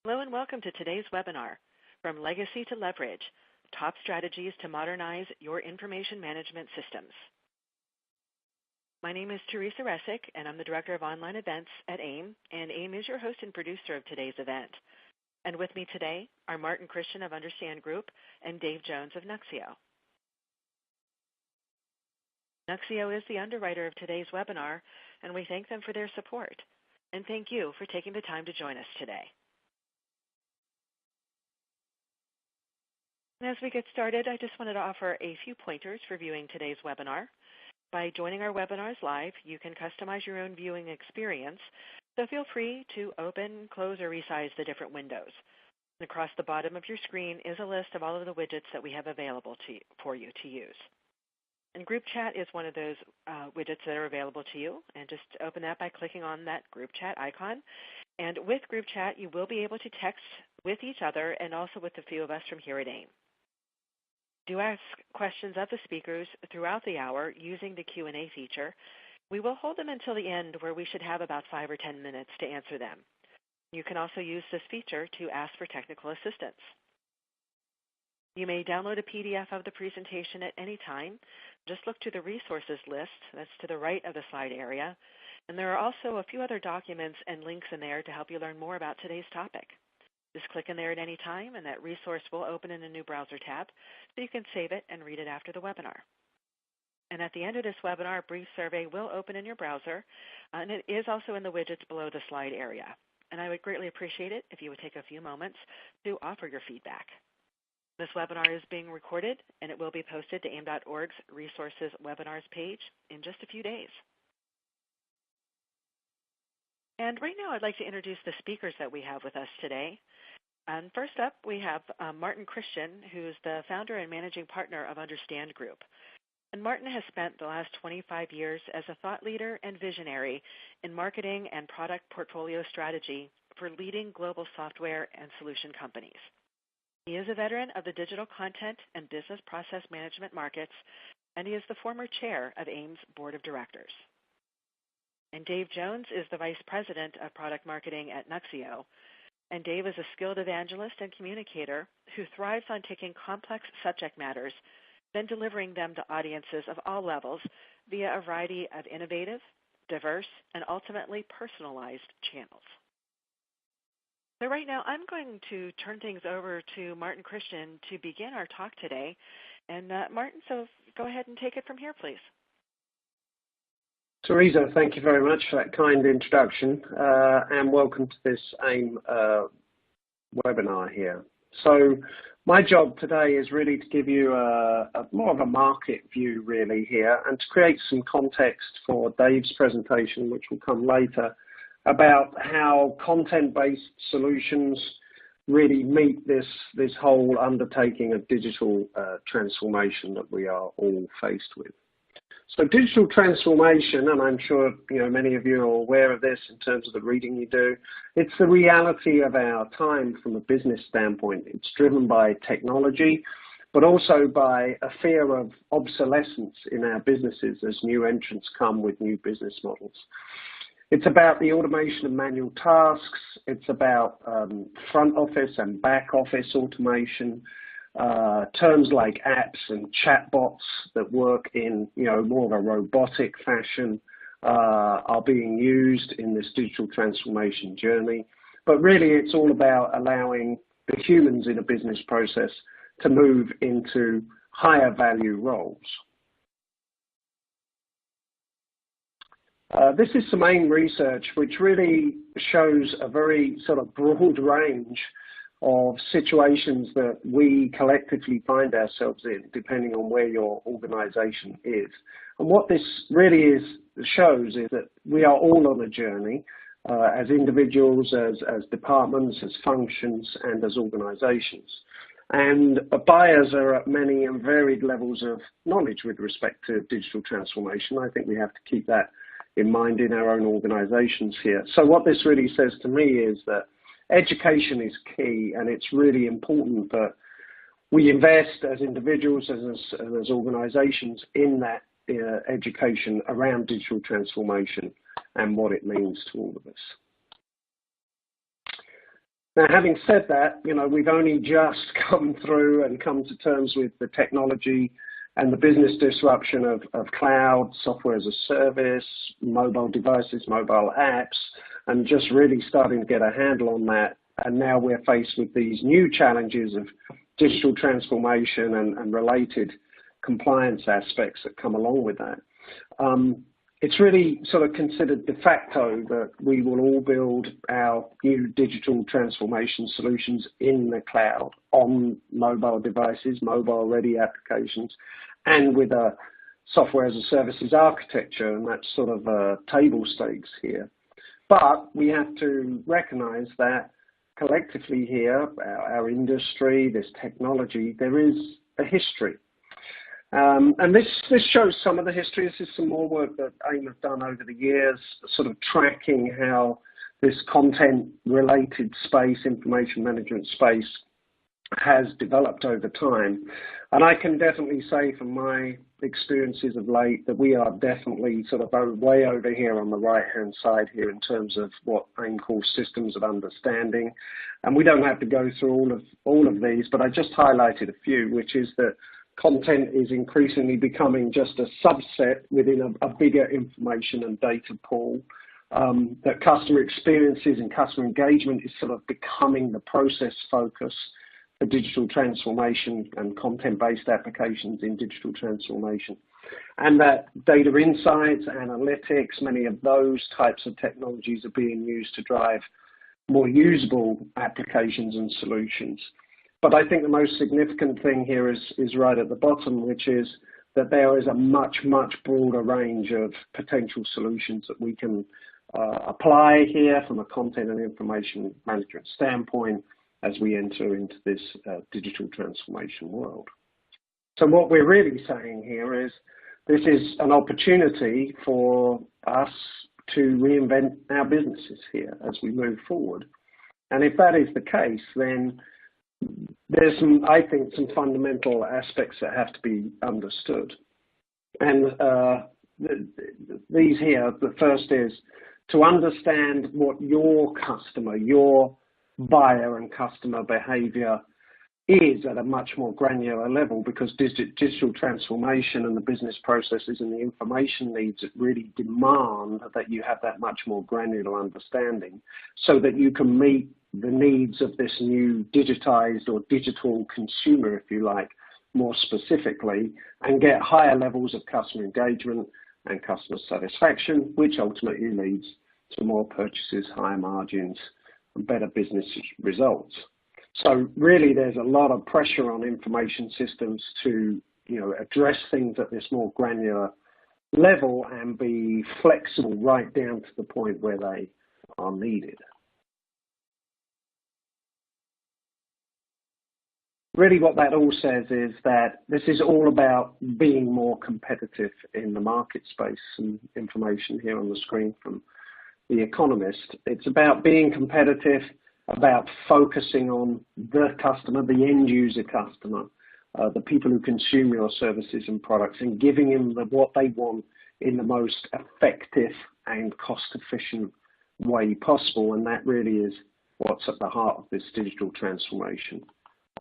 Hello and welcome to today's webinar, From Legacy to Leverage, Top Strategies to Modernize Your Information Management Systems. My name is Teresa Resick, and I'm the Director of Online Events at AIM, and AIM is your host and producer of today's event. And with me today are Martin Christian of Understand Group and Dave Jones of Nuxeo. Nuxeo is the underwriter of today's webinar, and we thank them for their support. And thank you for taking the time to join us today. As we get started, I just wanted to offer a few pointers for viewing today's webinar. By joining our webinars live, you can customize your own viewing experience, so feel free to open, close, or resize the different windows. And across the bottom of your screen is a list of all of the widgets that we have available for you to use. And Group Chat is one of those widgets that are available to you, and just open that by clicking on that Group Chat icon. And with Group Chat, you will be able to text with each other and also with a few of us from here at AIM. Do ask questions of the speakers throughout the hour using the Q&A feature. We will hold them until the end, where we should have about 5 or 10 minutes to answer them. You can also use this feature to ask for technical assistance. You may download a PDF of the presentation at any time. Just look to the resources list that's to the right of the slide area. And there are also a few other documents and links in there to help you learn more about today's topic. Just click in there at any time, and that resource will open in a new browser tab, so you can save it and read it after the webinar. And at the end of this webinar, a brief survey will open in your browser, and it is also in the widgets below the slide area. And I would greatly appreciate it if you would take a few moments to offer your feedback. This webinar is being recorded, and it will be posted to AIM.org's Resources Webinars page in just a few days. And right now, I'd like to introduce the speakers that we have with us today. And first up, we have Martin Christian, who's the founder and managing partner of Understand Group. And Martin has spent the last 25 years as a thought leader and visionary in marketing and product portfolio strategy for leading global software and solution companies. He is a veteran of the digital content and business process management markets, and he is the former chair of AIM's board of directors. And Dave Jones is the vice president of product marketing at Nuxeo. And Dave is a skilled evangelist and communicator who thrives on taking complex subject matters, then delivering them to audiences of all levels via a variety of innovative, diverse, and ultimately personalized channels. So right now, I'm going to turn things over to Martin Christian to begin our talk today. And Martin, so go ahead and take it from here, please. Teresa, thank you very much for that kind introduction, and welcome to this AIM webinar here. So my job today is really to give you more of a market view really here, and to create some context for Dave's presentation, which will come later, about how content-based solutions really meet this whole undertaking of digital transformation that we are all faced with. So digital transformation, and I'm sure many of you are aware of this in terms of the reading you do, it's the reality of our time from a business standpoint. It's driven by technology, but also by a fear of obsolescence in our businesses as new entrants come with new business models. It's about the automation of manual tasks. It's about front office and back office automation. Terms like apps and chatbots that work in more of a robotic fashion are being used in this digital transformation journey. But really, it's all about allowing the humans in a business process to move into higher value roles. This is some AIM research which really shows a very sort of broad range of situations that we collectively find ourselves in, depending on where your organization is. And what this really shows is that we are all on a journey as individuals, as departments, as functions, and as organizations. And buyers are at many and varied levels of knowledge with respect to digital transformation. I think we have to keep that in mind in our own organizations here. So what this really says to me is that education is key, and it's really important that we invest as individuals, as organizations, in that education around digital transformation and what it means to all of us. Now, having said that, we've only just come through and come to terms with the technology and the business disruption of cloud, software as a service, mobile devices, mobile apps, and just really starting to get a handle on that. And now we're faced with these new challenges of digital transformation and related compliance aspects that come along with that. It's really sort of considered de facto that we will all build our new digital transformation solutions in the cloud on mobile devices, mobile-ready applications, and with a software as a services architecture, and that's sort of table stakes here. But we have to recognize that collectively here, our industry, this technology, there is a history. And this shows some of the history. This is some more work that AIM have done over the years, sort of tracking how this content-related space, information management space, has developed over time. And I can definitely say from my experiences of late that we are definitely sort of way over here on the right-hand side here in terms of what AIM calls systems of understanding. And we don't have to go through all of these, but I just highlighted a few, which is that content is increasingly becoming just a subset within a bigger information and data pool. That customer experiences and customer engagement is sort of becoming the process focus for digital transformation and content-based applications in digital transformation. And that data insights, analytics, many of those types of technologies are being used to drive more usable applications and solutions. But I think the most significant thing here is right at the bottom, which is that there is a much, much broader range of potential solutions that we can apply here from a content and information management standpoint as we enter into this digital transformation world. So what we're really saying here is this is an opportunity for us to reinvent our businesses here as we move forward. And if that is the case, then there's I think, some fundamental aspects that have to be understood. And these here, the first is to understand what your customer, your buyer and customer behavior is at a much more granular level, because digital transformation and the business processes and the information needs really demand that you have that much more granular understanding so that you can meet the needs of this new digitized or digital consumer, if you like, more specifically, and get higher levels of customer engagement and customer satisfaction, which ultimately leads to more purchases, higher margins, and better business results. So really there's a lot of pressure on information systems to address things at this more granular level and be flexible right down to the point where they are needed. Really what that all says is that this is all about being more competitive in the market space. Some information here on the screen from The Economist. It's about being competitive, about focusing on the customer, the end user customer, the people who consume your services and products, and giving them what they want in the most effective and cost-efficient way possible. And that really is what's at the heart of this digital transformation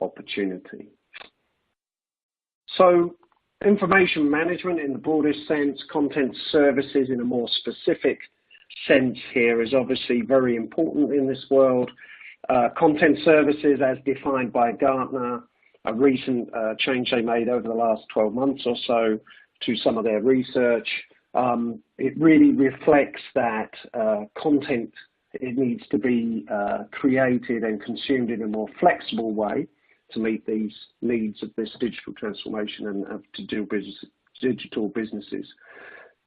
opportunity. So information management in the broadest sense, content services in a more specific sense here is obviously very important in this world. Content services as defined by Gartner, a recent change they made over the last 12 months or so to some of their research, it really reflects that content, it needs to be created and consumed in a more flexible way to meet these needs of this digital transformation and to do digital businesses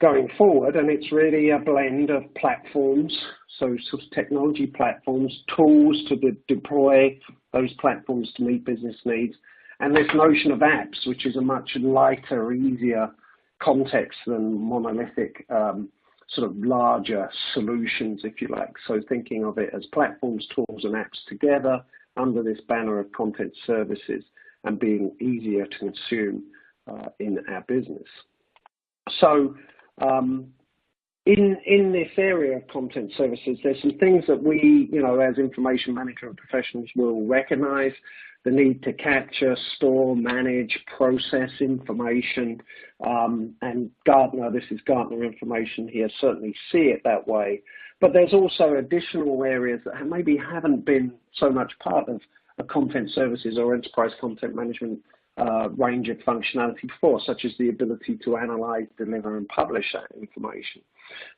going forward. And it's really a blend of platforms, so sort of technology platforms, tools to deploy those platforms to meet business needs, and this notion of apps, which is a much lighter, easier context than monolithic sort of larger solutions, if you like. So thinking of it as platforms, tools and apps together under this banner of content services and being easier to consume in our business. So in this area of content services, there's some things that we, as information management professionals will recognize: the need to capture, store, manage, process information. And Gartner, this is Gartner information here, certainly see it that way. But there's also additional areas that maybe haven't been so much part of a content services or enterprise content management range of functionality before, such as the ability to analyze, deliver, and publish that information.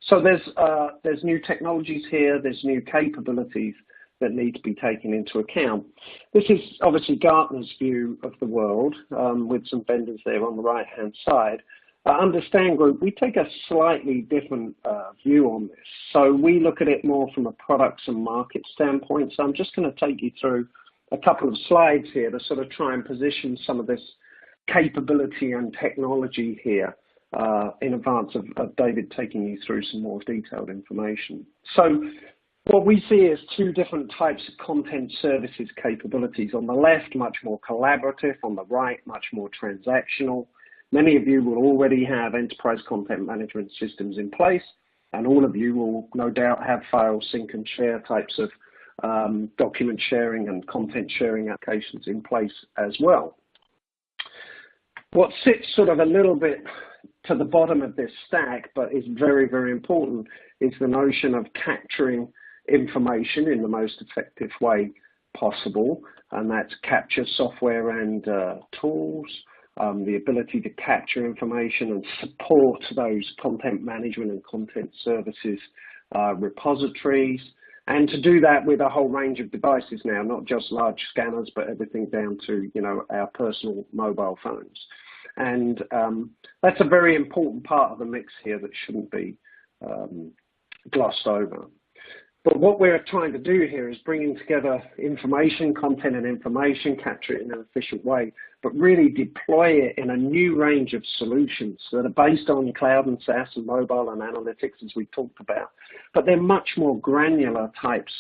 So there's new technologies here, there's new capabilities that need to be taken into account. This is obviously Gartner's view of the world, with some vendors there on the right-hand side. Understand Group, we take a slightly different view on this. So we look at it more from a products and market standpoint. So I'm just going to take you through a couple of slides here to sort of try and position some of this capability and technology here in advance of David taking you through some more detailed information. So what we see is two different types of content services capabilities. On the left, much more collaborative. On the right, much more transactional. Many of you will already have enterprise content management systems in place, and all of you will no doubt have file sync and share types of document sharing and content sharing applications in place as well. What sits sort of a little bit to the bottom of this stack, but is very, very important, is the notion of capturing information in the most effective way possible, and that's capture software and tools, the ability to capture information and support those content management and content services repositories, and to do that with a whole range of devices now, not just large scanners, but everything down to our personal mobile phones. And that's a very important part of the mix here that shouldn't be glossed over. But what we're trying to do here is bringing together information, content and information, capture it in an efficient way, but really deploy it in a new range of solutions that are based on cloud and SaaS and mobile and analytics, as we talked about. But they're much more granular types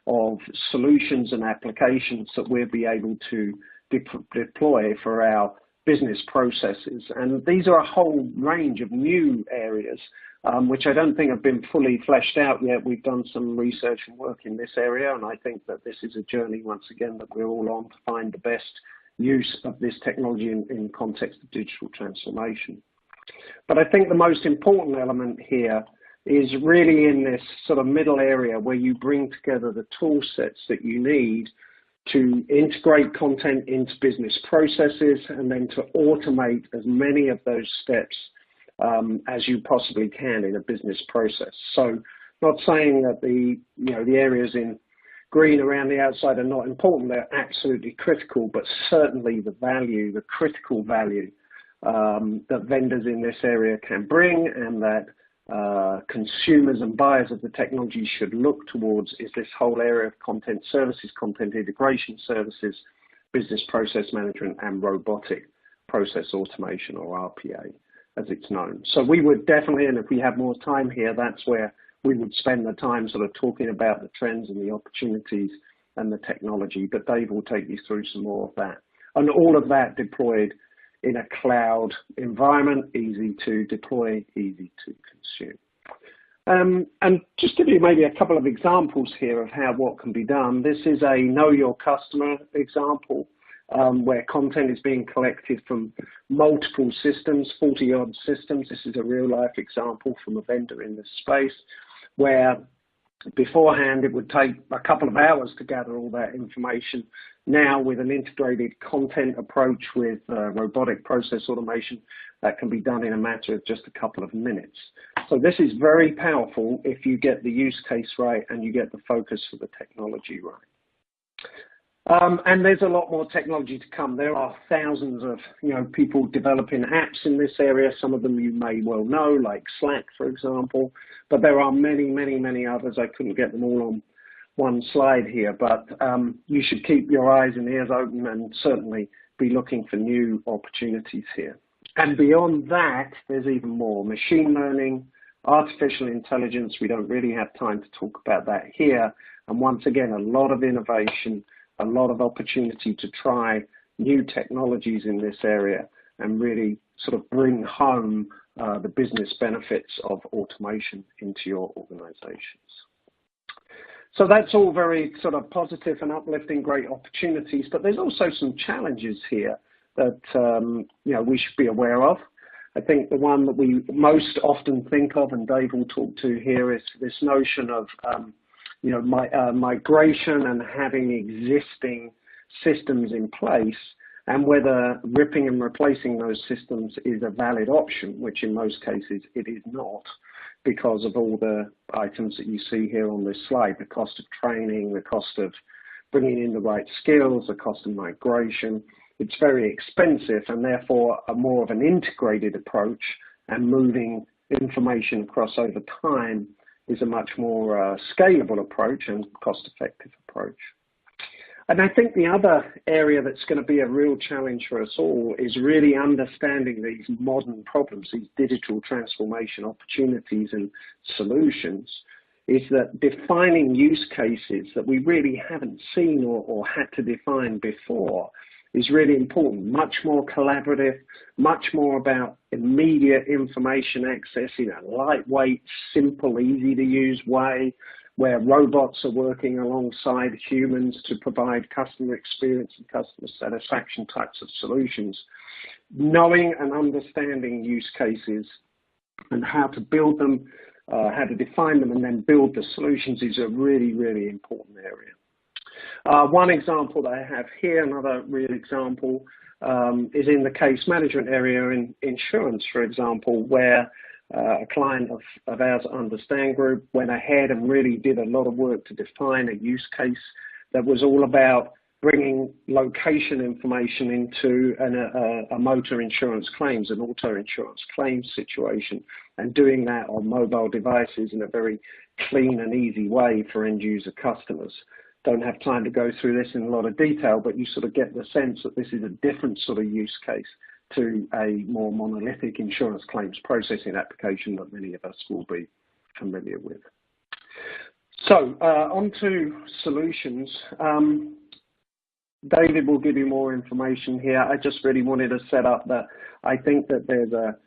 of solutions and applications that we'll be able to deploy for our business processes. And these are a whole range of new areas which I don't think have been fully fleshed out yet. We've done some research and work in this area, and I think that this is a journey, once again, that we're all on to find the best use of this technology in context of digital transformation. But I think the most important element here is really in this sort of middle area where you bring together the tool sets that you need to integrate content into business processes and then to automate as many of those steps as you possibly can in a business process. So not saying that the areas in green around the outside are not important, they're absolutely critical, but certainly the value, the critical value that vendors in this area can bring and that consumers and buyers of the technology should look towards is this whole area of content services, content integration services, business process management and robotic process automation, or RPA as it's known. So we would definitely, and if we have more time here, that's where we would spend the time sort of talking about the trends and the opportunities and the technology, but Dave will take you through some more of that. And all of that deployed in a cloud environment, easy to deploy, easy to consume. And just to give you maybe a couple of examples here of what can be done. This is a know your customer example where content is being collected from multiple systems, 40-odd systems. This is a real-life example from a vendor in this space where beforehand it would take a couple of hours to gather all that information. Now with an integrated content approach with robotic process automation, that can be done in a matter of just a couple of minutes. So this is very powerful if you get the use case right and you get the focus for the technology right. And there's a lot more technology to come. There are thousands of people developing apps in this area. Some of them you may well know, like Slack, for example. But there are many, many, many others. I couldn't get them all on one slide here. But you should keep your eyes and ears open and certainly be looking for new opportunities here. And beyond that, there's even more. Machine learning, artificial intelligence. We don't really have time to talk about that here. And once again, a lot of innovation, a lot of opportunity to try new technologies in this area and really sort of bring home the business benefits of automation into your organizations. So that's all very sort of positive and uplifting, great opportunities, but there's also some challenges here that we should be aware of. I think the one that we most often think of, and Dave will talk to here, is this notion of migration and having existing systems in place, and whether ripping and replacing those systems is a valid option, which in most cases it is not, because of all the items that you see here on this slide: the cost of training, the cost of bringing in the right skills, the cost of migration. It's very expensive, and therefore a more of an integrated approach and moving information across over time is a much more scalable approach and cost-effective approach. And I think the other area that's going to be a real challenge for us all is really understanding these modern problems, these digital transformation opportunities and solutions, is that defining use cases that we really haven't seen or had to define before is really important. Much more collaborative, much more about immediate information access in a lightweight, simple, easy to use way, where robots are working alongside humans to provide customer experience and customer satisfaction types of solutions. Knowing and understanding use cases and how to build them, how to define them and then build the solutions is a really, really important area. One example that I have here, another real example, is in the case management area in insurance, for example, where a client of ours, Understand Group, went ahead and really did a lot of work to define a use case that was all about bringing location information into a motor insurance claims, an auto insurance claims situation, and doing that on mobile devices in a very clean and easy way for end user customers. Don't have time to go through this in a lot of detail, but you sort of get the sense that this is a different sort of use case to a more monolithic insurance claims processing application that many of us will be familiar with. So on to solutions. David will give you more information here. I just really wanted to set up that I think that there's a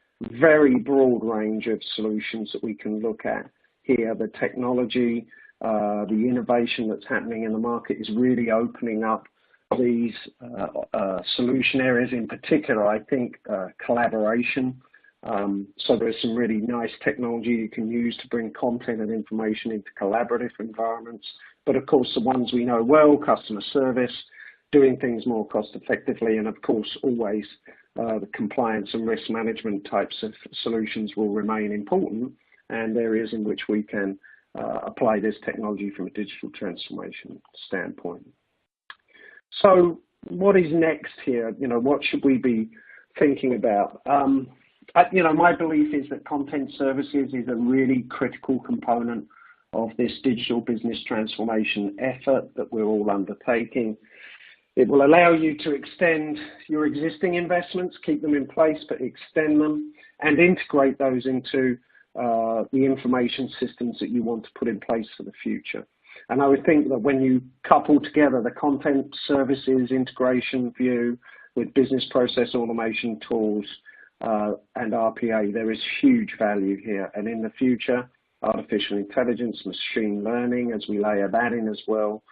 very broad range of solutions that we can look at here. The technology, the innovation that's happening in the market is really opening up these solution areas. In particular, I think collaboration. So there's some really nice technology you can use to bring content and information into collaborative environments. But of course, the ones we know well, customer service, doing things more cost effectively, and of course, always the compliance and risk management types of solutions will remain important, and areas in which we can apply this technology from a digital transformation standpoint. So what is next here? What should we be thinking about? My belief is that content services is a really critical component of this digital business transformation effort that we're all undertaking. It will allow you to extend your existing investments, keep them in place, but extend them and integrate those into the information systems that you want to put in place for the future. And I would think that when you couple together the content services integration view with business process automation tools and RPA, there is huge value here. And in the future, artificial intelligence, machine learning, as we layer that in as well,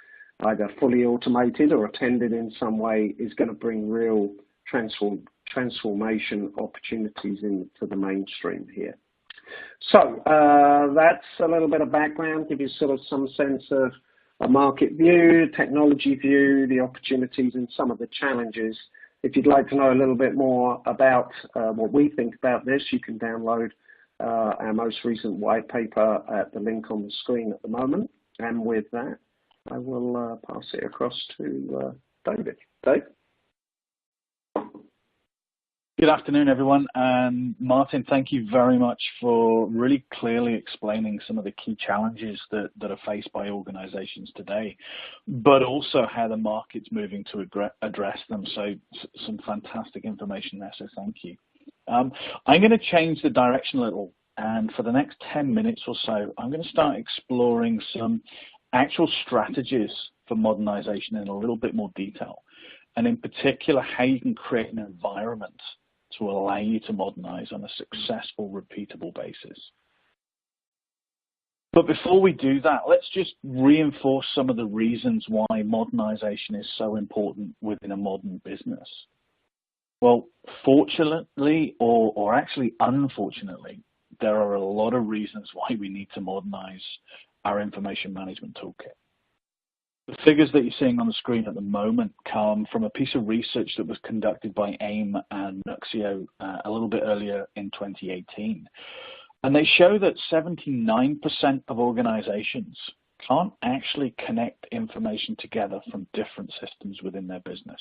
either fully automated or attended in some way, is going to bring real transformation opportunities into the mainstream here. So that's a little bit of background, give you sort of some sense of a market view, technology view, the opportunities and some of the challenges. If you'd like to know a little bit more about what we think about this, you can download our most recent white paper at the link on the screen at the moment. And with that, I will pass it across to David. Dave? Good afternoon, everyone. And Martin, thank you very much for really clearly explaining some of the key challenges that are faced by organizations today, but also how the market's moving to address them. So some fantastic information there, so thank you. I'm going to change the direction a little, and for the next 10 minutes or so, I'm going to start exploring some actual strategies for modernization in a little bit more detail, and in particular, how you can create an environment to allow you to modernize on a successful, repeatable basis. But before we do that, let's just reinforce some of the reasons why modernization is so important within a modern business. Well, fortunately, or actually unfortunately, there are a lot of reasons why we need to modernize our information management toolkit. The figures that you're seeing on the screen at the moment come from a piece of research that was conducted by AIM and Nuxeo a little bit earlier in 2018. And they show that 79% of organizations can't actually connect information together from different systems within their business.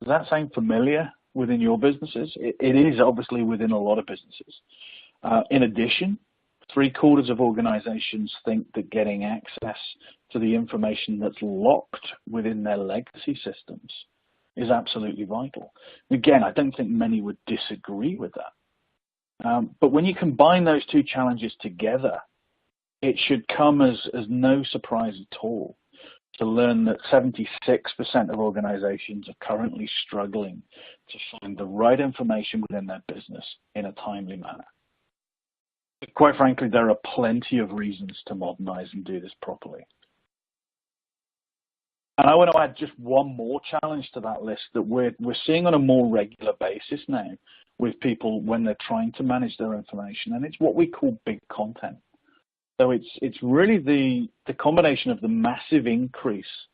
Does that sound familiar within your businesses? It is obviously within a lot of businesses. In addition, 3/4 of organizations think that getting access to the information that's locked within their legacy systems is absolutely vital. Again, I don't think many would disagree with that. But when you combine those two challenges together, it should come as no surprise at all to learn that 76% of organizations are currently struggling to find the right information within their business in a timely manner. But quite frankly, there are plenty of reasons to modernize and do this properly. And I want to add just one more challenge to that list that we're seeing on a more regular basis now with people when they're trying to manage their information, and it's what we call big content. So it's really the combination of the massive increase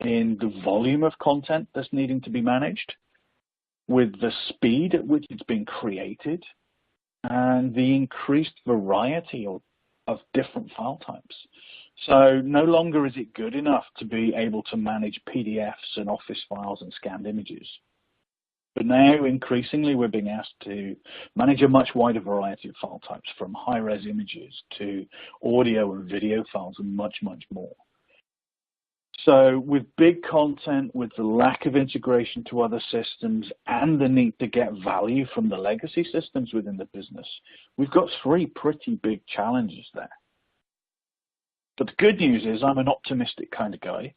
in the volume of content that's needing to be managed with the speed at which it's being created and the increased variety of different file types. So no longer is it good enough to be able to manage PDFs and Office files and scanned images. But now, increasingly, we're being asked to manage a much wider variety of file types, from high-res images to audio and video files and much, much more. So with big content, with the lack of integration to other systems, and the need to get value from the legacy systems within the business, we've got three pretty big challenges there. But the good news is I'm an optimistic kind of guy.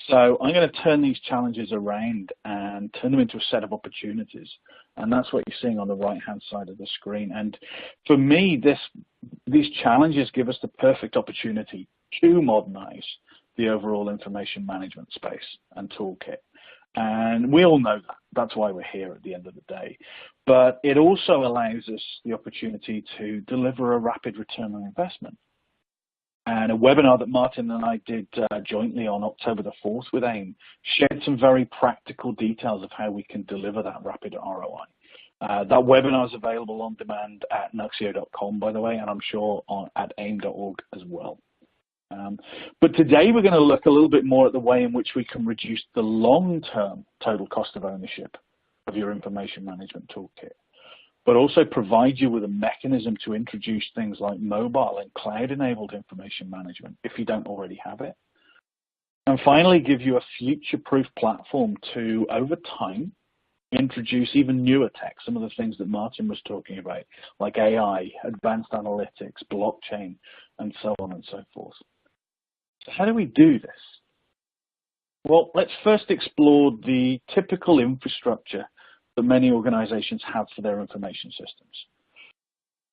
So I'm going to turn these challenges around and turn them into a set of opportunities. And that's what you're seeing on the right-hand side of the screen. And for me, these challenges give us the perfect opportunity to modernize the overall information management space and toolkit. And we all know that. That's why we're here at the end of the day. But it also allows us the opportunity to deliver a rapid return on investment. And a webinar that Martin and I did jointly on October the 4th with AIM shared some very practical details of how we can deliver that rapid ROI. That webinar is available on demand at nuxeo.com, by the way, and I'm sure at aim.org as well. But today we're going to look a little bit more at the way in which we can reduce the long-term total cost of ownership of your information management toolkit, but also provide you with a mechanism to introduce things like mobile and cloud-enabled information management if you don't already have it. And finally, give you a future-proof platform to, over time, introduce even newer tech, some of the things that Martin was talking about, like AI, advanced analytics, blockchain, and so on and so forth. So how do we do this? Well, let's first explore the typical infrastructure that many organizations have for their information systems.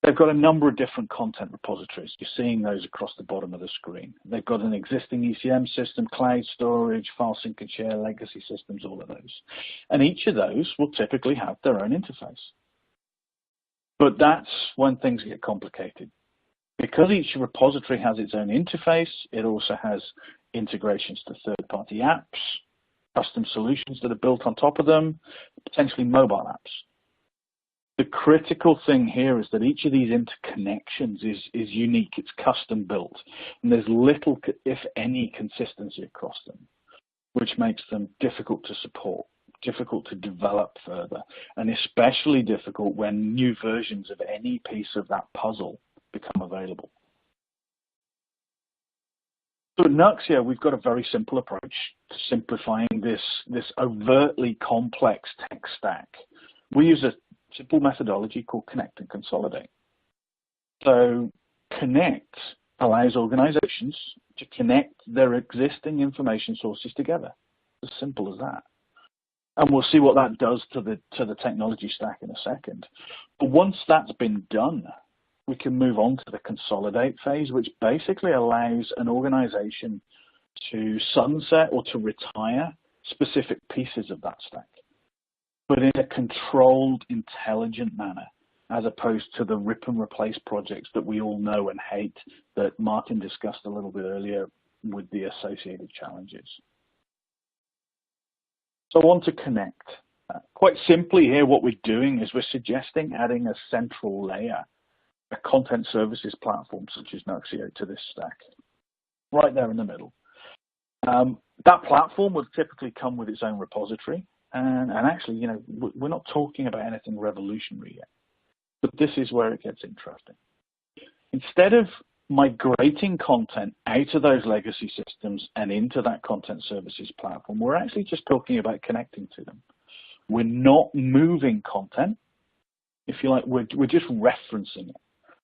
They've got a number of different content repositories. You're seeing those across the bottom of the screen. They've got an existing ECM system, cloud storage, file sync and share, legacy systems, all of those. And each of those will typically have their own interface. But that's when things get complicated. Because each repository has its own interface, it also has integrations to third-party apps, custom solutions that are built on top of them, potentially mobile apps. The critical thing here is that each of these interconnections is unique, it's custom built, and there's little, if any, consistency across them, which makes them difficult to support, difficult to develop further, and especially difficult when new versions of any piece of that puzzle become available. So at Nuxeo, we've got a very simple approach to simplifying this overtly complex tech stack. We use a simple methodology called Connect and Consolidate. So Connect allows organizations to connect their existing information sources together. As simple as that. And we'll see what that does to the technology stack in a second. But once that's been done, we can move on to the consolidate phase, which basically allows an organization to sunset or to retire specific pieces of that stack, but in a controlled, intelligent manner, as opposed to the rip and replace projects that we all know and hate that Martin discussed a little bit earlier with the associated challenges. So on to connect. Quite simply here, what we're doing is we're suggesting adding a central layer, a content services platform such as Nuxio to this stack, right there in the middle. That platform would typically come with its own repository, and actually, you know, we're not talking about anything revolutionary yet, but this is where it gets interesting. Instead of migrating content out of those legacy systems and into that content services platform, we're actually just talking about connecting to them. We're not moving content. If you like, we're just referencing it.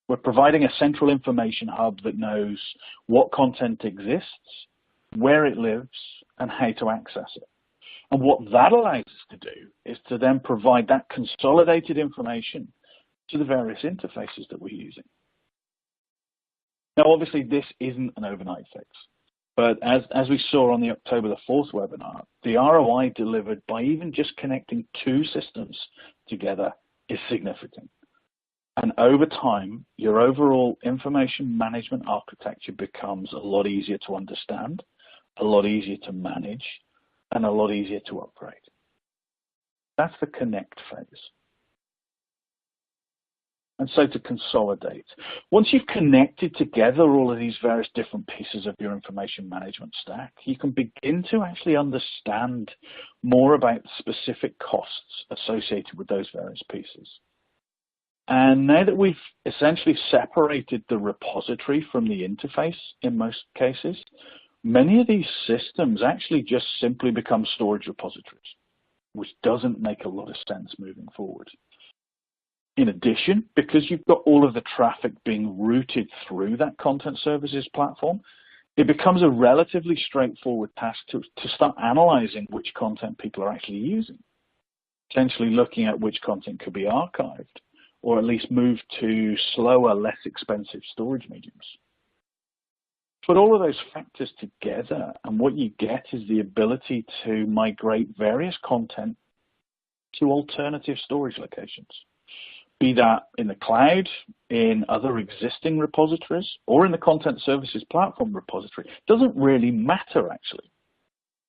We're providing a central information hub that knows what content exists, where it lives, and how to access it. And what that allows us to do is to then provide that consolidated information to the various interfaces that we're using. Now, obviously, this isn't an overnight fix, but as we saw on the October the 4th webinar, the ROI delivered by even just connecting two systems together is significant. And over time, your overall information management architecture becomes a lot easier to understand, a lot easier to manage, and a lot easier to upgrade. That's the connect phase. And so to consolidate. Once you've connected together all of these various different pieces of your information management stack, you can begin to actually understand more about specific costs associated with those various pieces. And now that we've essentially separated the repository from the interface in most cases, many of these systems actually just simply become storage repositories, which doesn't make a lot of sense moving forward. In addition, because you've got all of the traffic being routed through that content services platform, it becomes a relatively straightforward task to start analyzing which content people are actually using, potentially looking at which content could be archived, or at least moved to slower, less expensive storage mediums. Put all of those factors together, and what you get is the ability to migrate various content to alternative storage locations, be that in the cloud, in other existing repositories, or in the content services platform repository. It doesn't really matter, actually.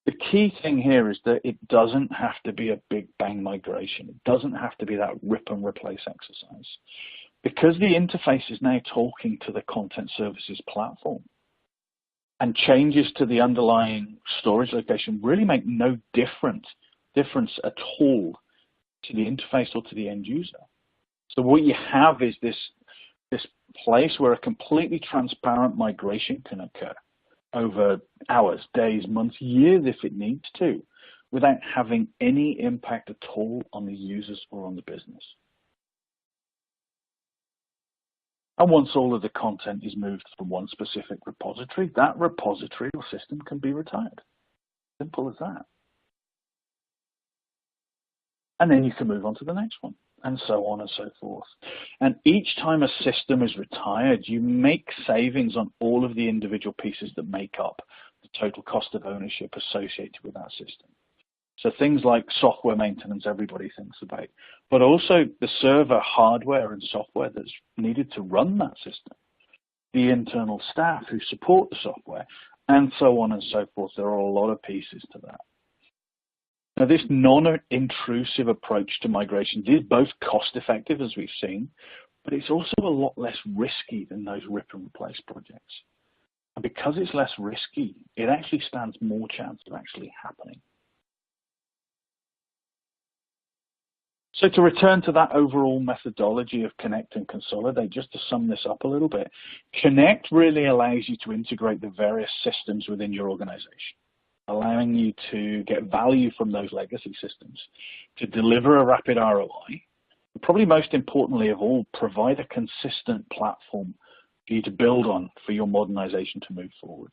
The key thing here is that it doesn't have to be a big bang migration. It doesn't have to be that rip and replace exercise. Because the interface is now talking to the content services platform, and changes to the underlying storage location really make no difference at all to the interface or to the end user. So what you have is this place where a completely transparent migration can occur over hours, days, months, years if it needs to, without having any impact at all on the users or on the business. And once all of the content is moved from one specific repository, that repository or system can be retired. Simple as that. And then you can move on to the next one, and so on and so forth. And each time a system is retired, you make savings on all of the individual pieces that make up the total cost of ownership associated with that system. So things like software maintenance everybody thinks about, but also the server hardware and software that's needed to run that system, the internal staff who support the software, and so on and so forth. There are a lot of pieces to that. Now, this non-intrusive approach to migration is both cost-effective, as we've seen, but it's also a lot less risky than those rip and replace projects. And because it's less risky, it actually stands more chance of actually happening. So to return to that overall methodology of connect and consolidate, just to sum this up a little bit, connect really allows you to integrate the various systems within your organization, allowing you to get value from those legacy systems, to deliver a rapid ROI, but probably most importantly of all, provide a consistent platform for you to build on for your modernization to move forward.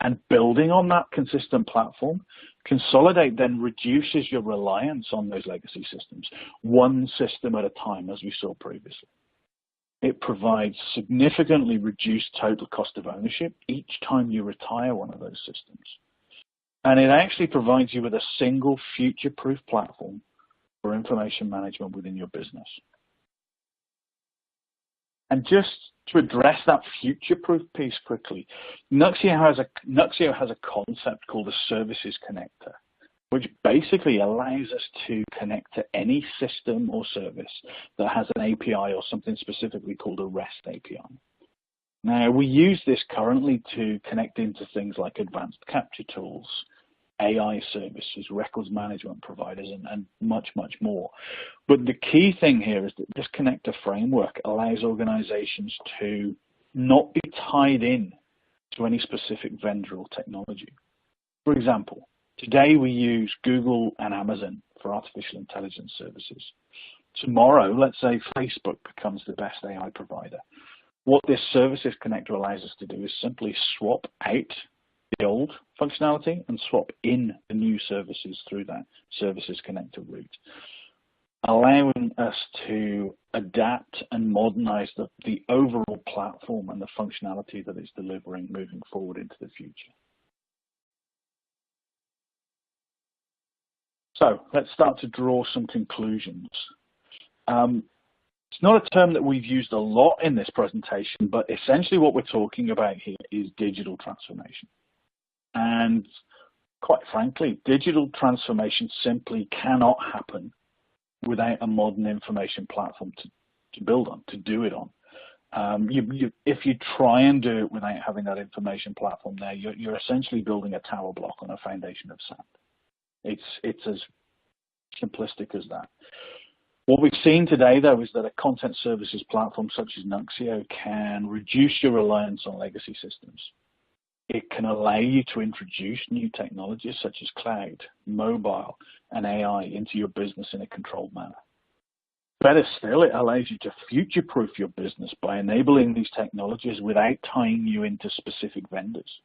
And building on that consistent platform, Consolidate then reduces your reliance on those legacy systems, one system at a time, as we saw previously. It provides significantly reduced total cost of ownership each time you retire one of those systems. And it actually provides you with a single future-proof platform for information management within your business. And just to address that future-proof piece quickly, Nuxeo has a concept called a services connector, which basically allows us to connect to any system or service that has an API or something specifically called a REST API. Now, we use this currently to connect into things like advanced capture tools, AI services, records management providers, and much, much more. But the key thing here is that this connector framework allows organizations to not be tied in to any specific vendor or technology. For example, today we use Google and Amazon for artificial intelligence services. Tomorrow, let's say Facebook becomes the best AI provider. What this services connector allows us to do is simply swap out the old functionality and swap in the new services through that services connector route, allowing us to adapt and modernize the overall platform and the functionality that it's delivering moving forward into the future. So let's start to draw some conclusions. It's not a term that we've used a lot in this presentation, but essentially what we're talking about here is digital transformation. And quite frankly, digital transformation simply cannot happen without a modern information platform to build on, to do it on. If you try and do it without having that information platform there, you're essentially building a tower block on a foundation of sand. It's as simplistic as that. What we've seen today, though, is that a content services platform such as Nuxeo can reduce your reliance on legacy systems. It can allow you to introduce new technologies such as cloud, mobile, and AI into your business in a controlled manner. Better still, it allows you to future-proof your business by enabling these technologies without tying you into specific vendors.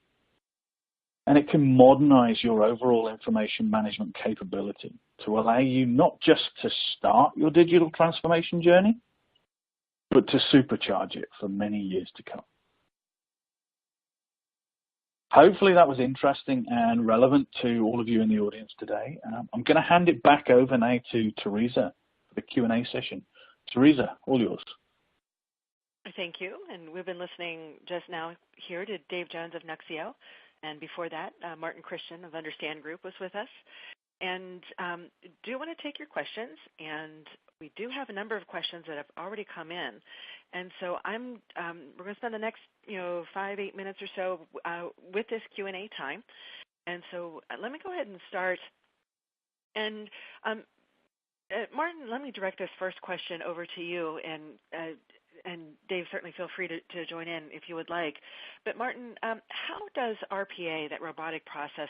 And it can modernize your overall information management capability to allow you not just to start your digital transformation journey, but to supercharge it for many years to come. Hopefully that was interesting and relevant to all of you in the audience today. I'm going to hand it back over now to Teresa for the Q&A session. Teresa, all yours. Thank you. And we've been listening just now here to Dave Jones of Nuxeo. And before that, Martin Christian of Understand Group was with us. And do want to take your questions, and we do have a number of questions that have already come in. And so we're going to spend the next 5-8 minutes or so with this Q&A time. And so let me go ahead and start. And Martin, let me direct this first question over to you, and Dave, certainly feel free to join in if you would like. But Martin, how does RPA, that robotic process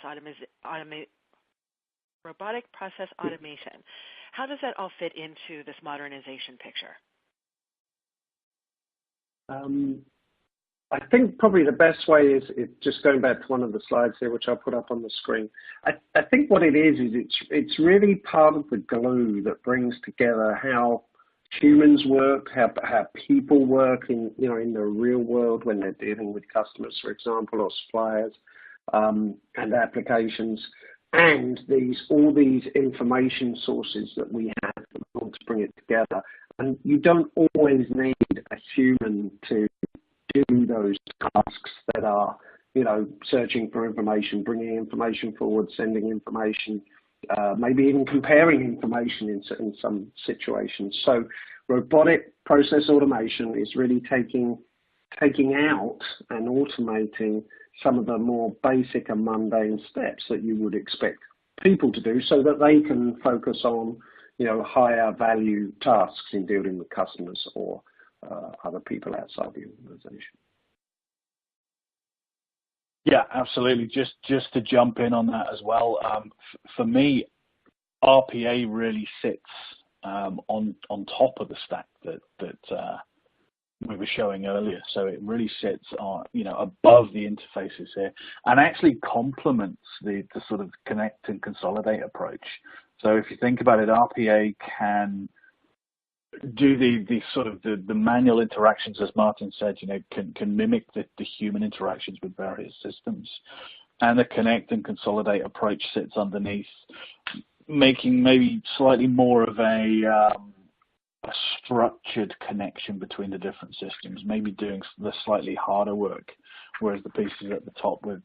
automation, how does that all fit into this modernization picture? I think probably the best way is just going back to one of the slides here, which I'll put up on the screen. I think what it is it's really part of the glue that brings together how humans work, how people work in the real world when they're dealing with customers, for example, or suppliers, and applications, and all these information sources that we have that want to bring it together. And you don't always need a human to do those tasks that are, searching for information, bringing information forward, sending information, maybe even comparing information in some situations. So robotic process automation is really taking out and automating some of the more basic and mundane steps that you would expect people to do so that they can focus on, higher value tasks in dealing with customers or other people outside the organization. Yeah, absolutely. Just to jump in on that as well. For me, RPA really sits on top of the stack that we were showing earlier. So it really sits on, above the interfaces here, and actually complements the sort of connect and consolidate approach. So if you think about it, RPA can do the sort of the manual interactions, as Martin said, can mimic the human interactions with various systems. And the connect and consolidate approach sits underneath, making maybe slightly more of a structured connection between the different systems, maybe doing the slightly harder work, whereas the pieces at the top with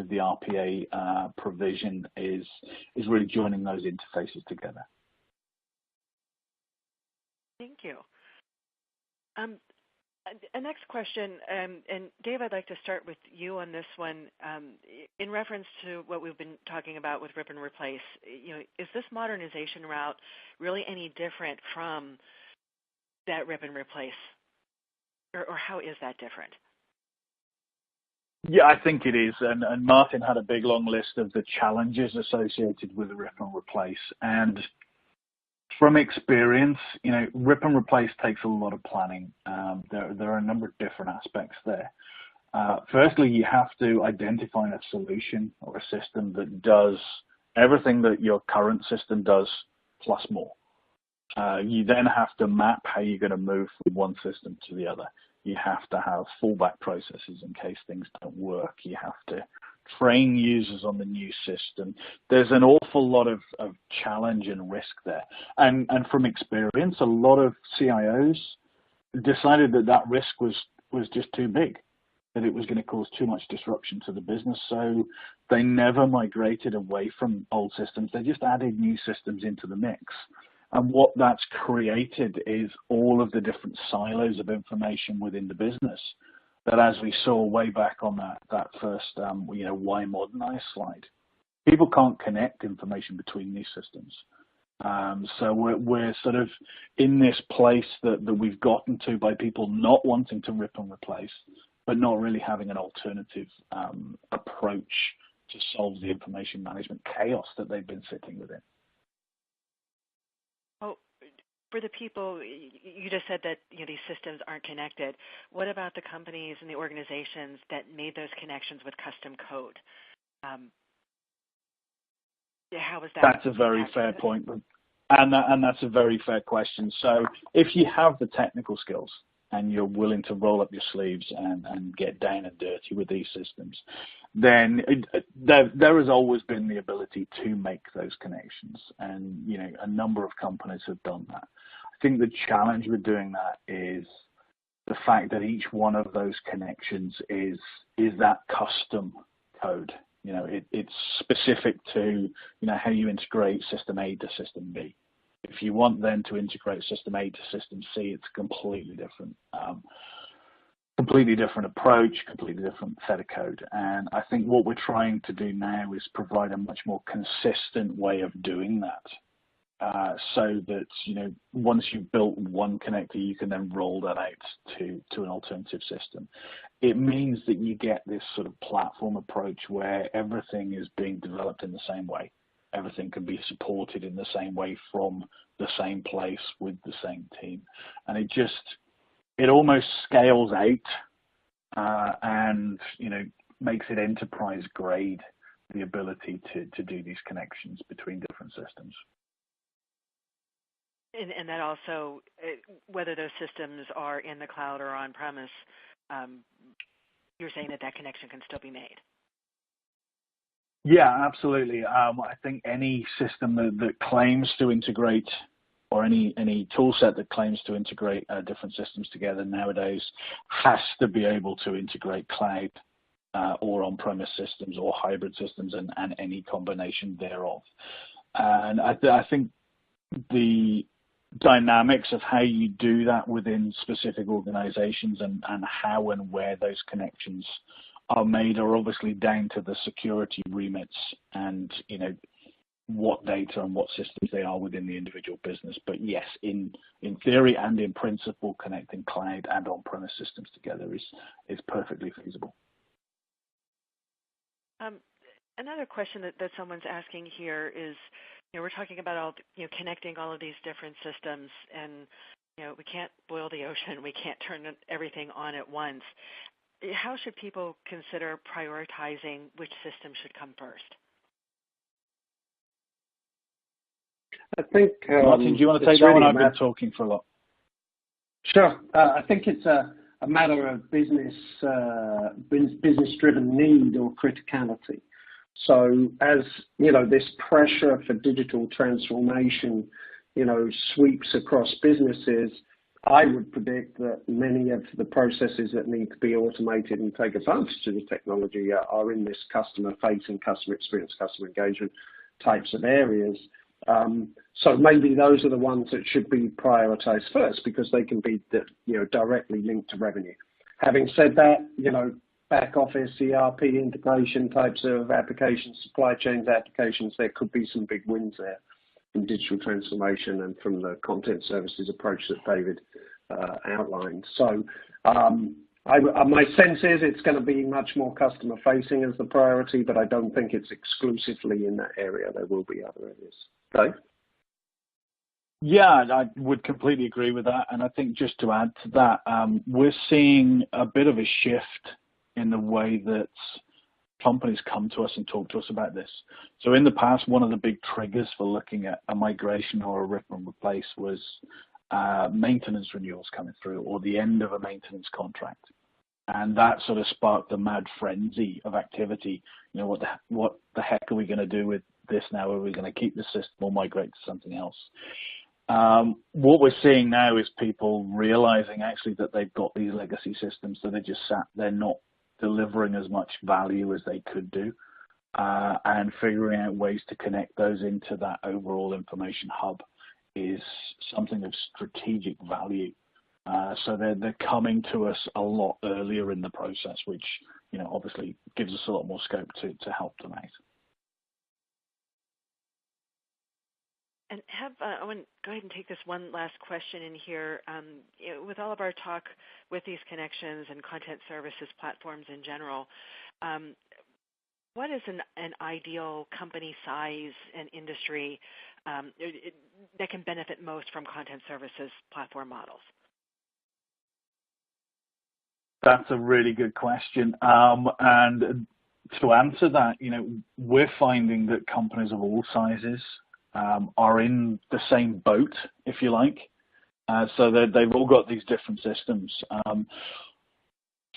the RPA provision is really joining those interfaces together. Thank you. A next question, and Dave, I'd like to start with you on this one. In reference to what we've been talking about with rip and replace, is this modernization route really any different from that rip and replace, or how is that different? Yeah, I think it is, and Martin had a big long list of the challenges associated with the rip and replace, and from experience, rip and replace takes a lot of planning. There are a number of different aspects there. Firstly, you have to identify a solution or a system that does everything that your current system does plus more. You then have to map how you're going to move from one system to the other. You have to have fallback processes in case things don't work. You have to train users on the new system. There's an awful lot of challenge and risk there. And from experience, a lot of CIOs decided that risk was just too big, that it was going to cause too much disruption to the business. So they never migrated away from old systems. They just added new systems into the mix. And what that's created is all of the different silos of information within the business that, as we saw way back on that first, why modernize slide, people can't connect information between these systems. So we're sort of in this place that we've gotten to by people not wanting to rip and replace, but not really having an alternative approach to solve the information management chaos that they've been sitting within. For the people, you just said that these systems aren't connected. What about the companies and the organizations that made those connections with custom code? How is that? That's a very fair point, and that's a very fair question. So if you have the technical skills and you're willing to roll up your sleeves and get down and dirty with these systems, then there has always been the ability to make those connections, and a number of companies have done that. I think the challenge with doing that is the fact that each one of those connections is that custom code. It's specific to how you integrate system A to system B. If you want then to integrate system A to system C, it's completely different. Completely different approach, completely different set of code. And I think what we're trying to do now is provide a much more consistent way of doing that. So that, once you've built one connector, you can then roll that out to an alternative system. It means that you get this sort of platform approach where everything is being developed in the same way. Everything can be supported in the same way from the same place with the same team. And it almost scales out and makes it enterprise grade, the ability to do these connections between different systems. And that also, whether those systems are in the cloud or on premise, you're saying that connection can still be made. Yeah, absolutely. I think any system that claims to integrate, or any tool set that claims to integrate different systems together nowadays, has to be able to integrate cloud or on-premise systems or hybrid systems and any combination thereof. And I think the dynamics of how you do that within specific organizations and how and where those connections are made are obviously down to the security remits and what data and what systems they are within the individual business. But yes, in theory and in principle, connecting cloud and on-premise systems together is perfectly feasible. Another question that someone's asking here is, we're talking about connecting all of these different systems, and we can't boil the ocean. We can't turn everything on at once. How should people consider prioritizing which system should come first? I think, Martin, do you want to take that one? I've been talking for a lot. Sure. I think it's a matter of business-driven need or criticality. So as, this pressure for digital transformation, sweeps across businesses, I would predict that many of the processes that need to be automated and take advantage of the technology are in this customer-facing, customer experience, customer engagement types of areas. So maybe those are the ones that should be prioritized first because they can be, directly linked to revenue. Having said that, back office, ERP integration types of applications, supply chains applications, there could be some big wins there from digital transformation and from the content services approach that David outlined. So my sense is it's going to be much more customer facing as the priority, but I don't think it's exclusively in that area. There will be other areas. Dave? Yeah, I would completely agree with that. And I think just to add to that, we're seeing a bit of a shift in the way that companies come to us and talk to us about this. So in the past, one of the big triggers for looking at a migration or a rip and replace was maintenance renewals coming through or the end of a maintenance contract. And that sort of sparked a mad frenzy of activity. What the heck are we going to do with this now? Are we going to keep the system or migrate to something else? What we're seeing now is people realizing actually that they've got these legacy systems, so they're not delivering as much value as they could do, and figuring out ways to connect those into that overall information hub is something of strategic value. So they're coming to us a lot earlier in the process, which obviously gives us a lot more scope to help them out. And I want to go ahead and take this one last question in here. With all of our talk with these connections and content services platforms in general, what is an ideal company size and industry that can benefit most from content services platform models? That's a really good question. And to answer that, we're finding that companies of all sizes are in the same boat, if you like. So they've all got these different systems.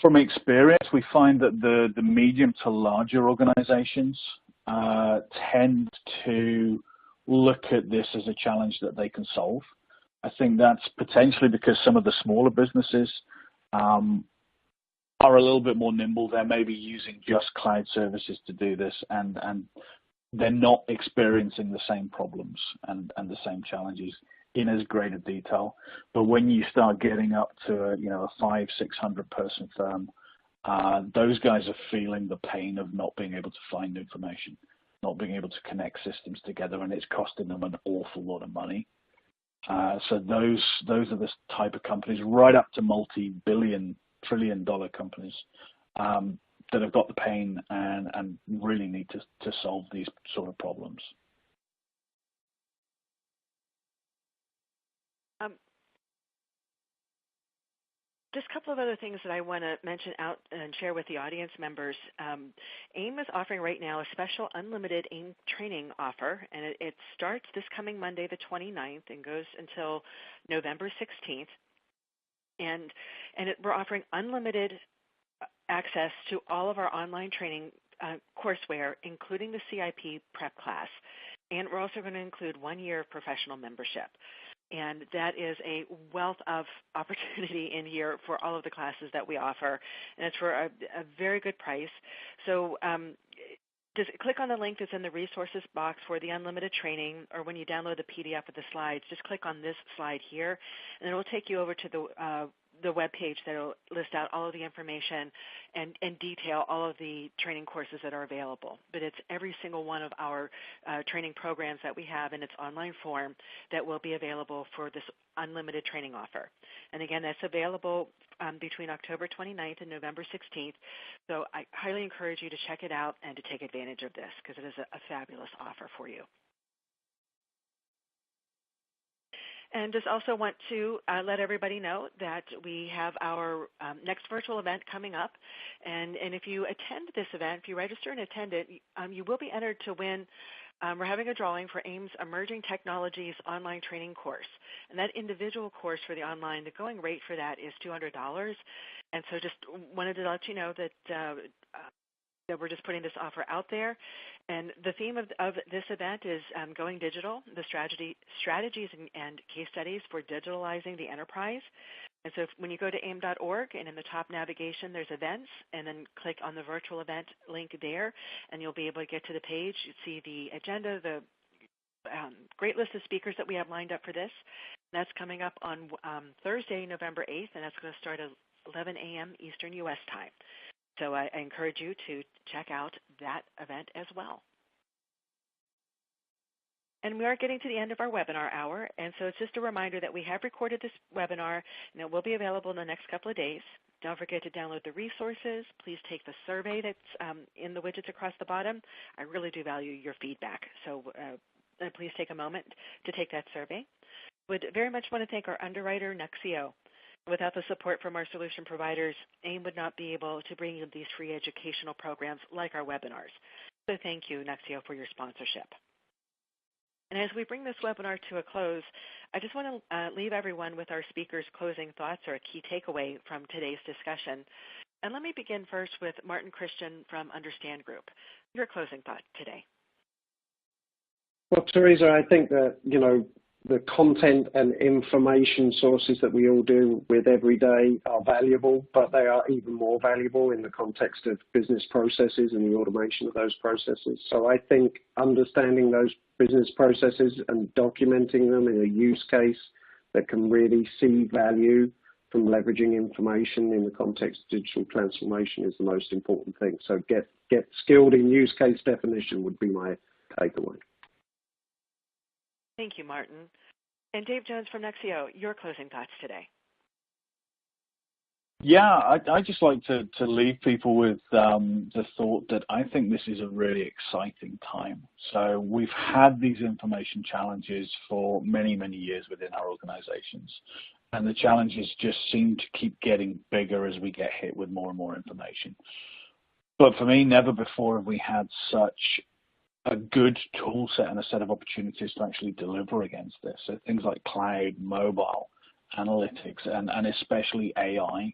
From experience, we find that the medium to larger organizations tend to look at this as a challenge that they can solve. I think that's potentially because some of the smaller businesses are a little bit more nimble. They're maybe using just cloud services to do this, and they're not experiencing the same problems and the same challenges in as great a detail. But when you start getting up to a 500-600 person firm, those guys are feeling the pain of not being able to find information, not being able to connect systems together, and it's costing them an awful lot of money. So those are the type of companies, right up to multi-billion, trillion-dollar companies, that have got the pain and really need to solve these sort of problems. Just a couple of other things that I want to mention out and share with the audience members. AIM is offering right now a special unlimited AIM training offer, and it starts this coming Monday, the 29th, and goes until November 16th. And we're offering unlimited access to all of our online training courseware, including the CIP prep class. And we're also going to include 1 year of professional membership. And that is a wealth of opportunity in here for all of the classes that we offer. And it's for a very good price. So just click on the link that's in the resources box for the unlimited training, or when you download the PDF of the slides, just click on this slide here, and it will take you over to the web page that will list out all of the information and detail all of the training courses that are available. But it's every single one of our training programs that we have in its online form that will be available for this unlimited training offer. And again, that's available between October 29th and November 16th. So I highly encourage you to check it out and to take advantage of this, because it is a fabulous offer for you. And just also want to let everybody know that we have our next virtual event coming up. And if you attend this event, if you register and attend it, you will be entered to win. We're having a drawing for AIM's Emerging Technologies online training course. And that individual course for the online, the going rate for that is $200. And so just wanted to let you know that we're just putting this offer out there. And the theme of this event is Going Digital, the strategies and case studies for digitalizing the enterprise. And so when you go to aim.org and in the top navigation there's events, and then click on the virtual event link there, and you'll be able to get to the page. You see the agenda, the great list of speakers that we have lined up for this. And that's coming up on Thursday, November 8th, and that's going to start at 11 a.m. Eastern U.S. time. So I encourage you to check out that event as well. And we are getting to the end of our webinar hour, and so it's just a reminder that we have recorded this webinar, and it will be available in the next couple of days. Don't forget to download the resources. Please take the survey that's in the widgets across the bottom. I really do value your feedback, so please take a moment to take that survey. Would very much want to thank our underwriter, Nuxeo. Without the support from our solution providers, AIM would not be able to bring you these free educational programs like our webinars. So thank you, Nuxeo, for your sponsorship. And as we bring this webinar to a close, I just want to leave everyone with our speakers' closing thoughts or a key takeaway from today's discussion. And let me begin first with Martin Christian from Understand Group. Your closing thought today. Well, Teresa, I think that, the content and information sources that we all deal with every day are valuable, but they are even more valuable in the context of business processes and the automation of those processes. So I think understanding those business processes and documenting them in a use case that can really see value from leveraging information in the context of digital transformation is the most important thing. So get skilled in use case definition would be my takeaway. Thank you, Martin. And Dave Jones from Nuxeo, your closing thoughts today. Yeah, I'd just like to leave people with the thought that I think this is a really exciting time. So we've had these information challenges for many, many years within our organizations. And the challenges just seem to keep getting bigger as we get hit with more and more information. But for me, never before have we had such a good tool set and a set of opportunities to actually deliver against this. So things like cloud, mobile, analytics, and especially AI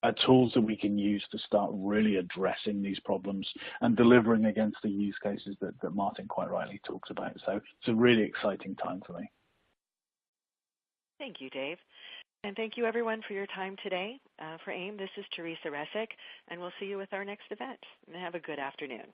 are tools that we can use to start really addressing these problems and delivering against the use cases that Martin quite rightly talks about. So it's a really exciting time for me. Thank you, Dave. And thank you, everyone, for your time today. For AIM, this is Teresa Resick, and we'll see you with our next event. And have a good afternoon.